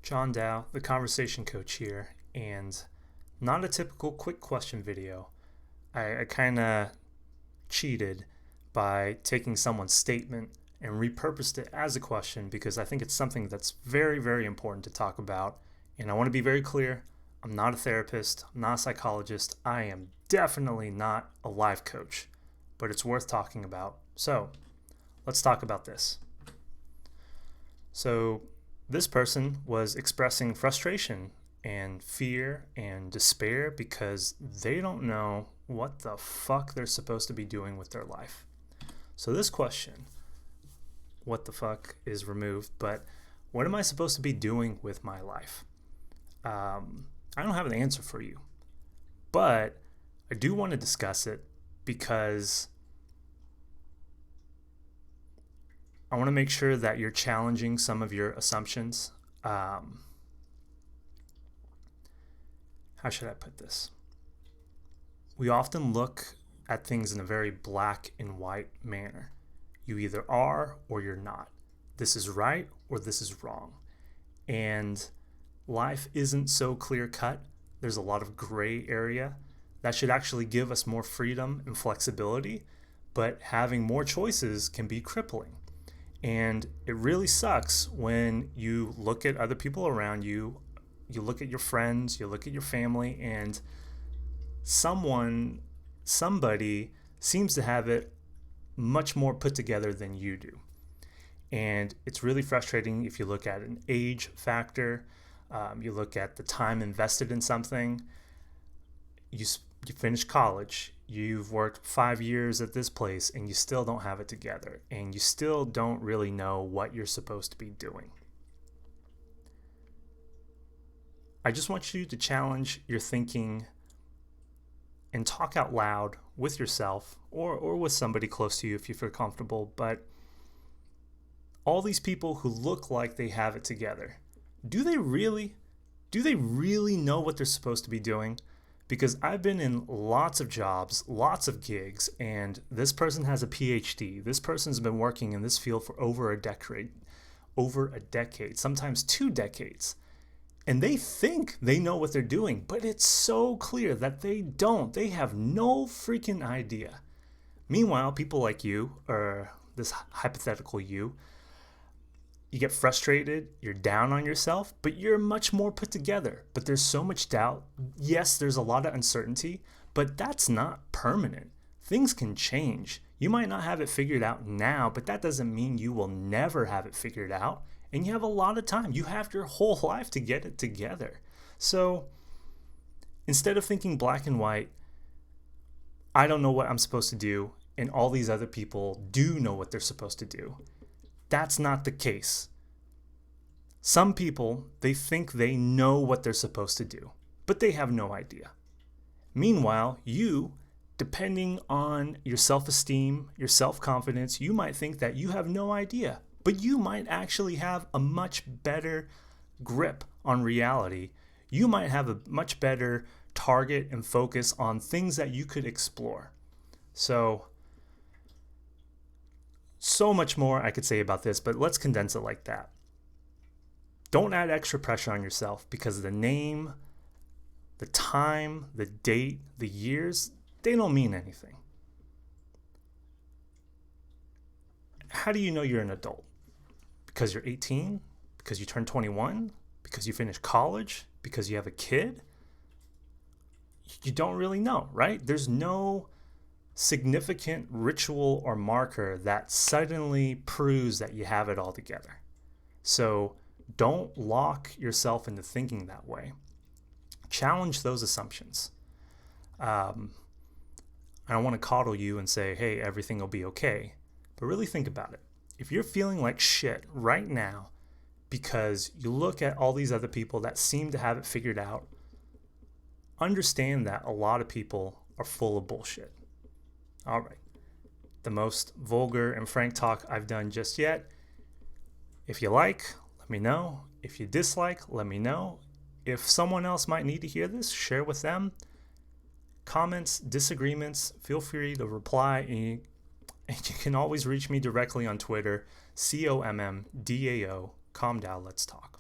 John Dow, the Conversation Coach here, and not a typical quick question video. I kind of cheated by taking someone's statement and repurposed it as a question because I think it's something that's very, very important to talk about. And I want to be very clear, I'm not a therapist, I'm not a psychologist, I am definitely not a life coach, but it's worth talking about. So let's talk about this. So this person was expressing frustration and fear and despair because they don't know what the fuck they're supposed to be doing with their life. So this question, what the fuck, is removed, but what am I supposed to be doing with my life? I don't have an answer for you, but I do want to discuss it because I want to make sure that you're challenging some of your assumptions. How should I put this? We often look at things in a very black and white manner. You either are or you're not. This is right or this is wrong. And life isn't so clear cut. There's a lot of gray area that should actually give us more freedom and flexibility, but having more choices can be crippling. And it really sucks when you look at other people around you, you look at your friends, you look at your family, and somebody seems to have it much more put together than you do. And it's really frustrating if you look at an age factor, you look at the time invested in something. You finish college, you've worked 5 years at this place, and you still don't have it together, and you still don't really know what you're supposed to be doing. I just want you to challenge your thinking and talk out loud with yourself or with somebody close to you if you feel comfortable. But all these people who look like they have it together, do they really know what they're supposed to be doing? Because I've been in lots of jobs, lots of gigs, and this person has a PhD. This person's been working in this field for over a decade, sometimes 2 decades. And they think they know what they're doing, but it's so clear that they don't. They have no freaking idea. Meanwhile, people like you, or this hypothetical you get frustrated, you're down on yourself, but you're much more put together. But there's so much doubt. Yes, there's a lot of uncertainty, but that's not permanent. Things can change. You might not have it figured out now, but that doesn't mean you will never have it figured out. And you have a lot of time. You have your whole life to get it together. So instead of thinking black and white, I don't know what I'm supposed to do, and all these other people do know what they're supposed to do. That's not the case. Some people, they think they know what they're supposed to do, but they have no idea. Meanwhile, you, depending on your self-esteem, your self-confidence, you might think that you have no idea, but you might actually have a much better grip on reality. You might have a much better target and focus on things that you could explore. So much more I could say about this, but let's condense it like that. Don't add extra pressure on yourself because the name, the time, the date, the years, they don't mean anything. How do you know you're an adult? Because you're 18? Because you turned 21? Because you finished college? Because you have a kid? You don't really know, right? There's no significant ritual or marker that suddenly proves that you have it all together. So don't lock yourself into thinking that way. Challenge those assumptions. I don't want to coddle you and say, hey, everything will be okay. But really think about it. If you're feeling like shit right now because you look at all these other people that seem to have it figured out, understand that a lot of people are full of bullshit. All right, the most vulgar and frank talk I've done just yet. If you like, let me know. If you dislike, let me know. If someone else might need to hear this, share with them. Comments, disagreements, feel free to reply. And you can always reach me directly on Twitter, COMMDAO, Calm Down, Let's Talk.